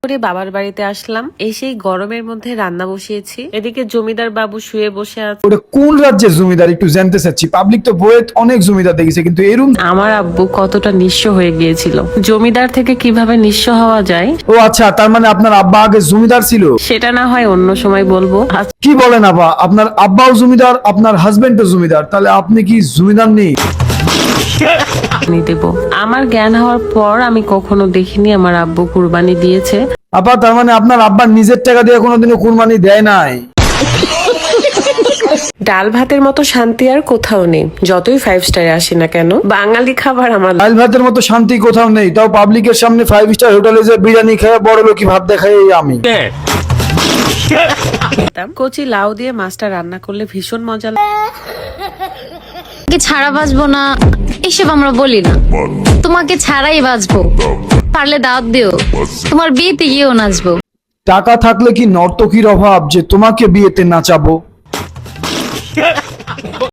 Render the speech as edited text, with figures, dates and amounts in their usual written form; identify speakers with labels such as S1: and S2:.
S1: করে বাবার বাড়িতে আসলাম, এসেই গরমের মধ্যে রান্না বসিয়েছি। এদিকে জমিদার বাবু শুয়ে বসে আছে।
S2: ওটা কোন রাজ্যের জমিদার একটু জানতে চাচ্ছি। পাবলিক তো বইয়ে অনেক জমিদার দেখেছে, কিন্তু এরকম।
S1: আমার আব্বু কতটা নিঃস্ব হয়ে গিয়েছিল, জমিদার থেকে কিভাবে নিঃস্ব হওয়া যায়
S2: ও আচ্ছা, তার মানে আপনার আব্বা আগে জমিদার ছিল?
S1: সেটা না হয় অন্য সময় বলবো।
S2: কি বলেন আব্বা, আপনার আব্বাও জমিদার, আপনার হাজবেন্ডও জমিদার, তাহলে আপনি কি জমিদার নেই?
S1: দেব। আমার জ্ঞান হওয়ার পর আমি কখনো দেখিনি আমার আব্বু কুরবানি দিয়েছে।
S2: আপা, তার মানে আপনার আব্বা নিজের টাকা দিয়ে কোনোদিনও কুরবানি দেয় নাই?
S1: ডাল ভাতের মতো শান্তি আর কোথাও নেই, যতই 5 স্টারে আসি না কেন। বাঙালি খাবার আমার
S2: ডাল ভাতের মতো শান্তি কোথাও নেই, তাও পাবলিকের সামনে 5 স্টার হোটেলে যে বিরিয়ানি খেয়ে বড় লোকি ভাত দেখাই আমি।
S1: কচি লাউ দিয়ে মাছটা রান্না করলে ভীষণ মজা লাগে।
S3: ছাড়া বাঁচবো না এসব আমরা বলি না, তোমাকে ছাড়াই বাঁচবো, পারলে দাওয়াত দিও, তোমার বিয়েতে গিয়েও নাচবো।
S2: টাকা থাকলে কি নর্তকীর অভাব যে তোমাকে বিয়েতে নাচাবো?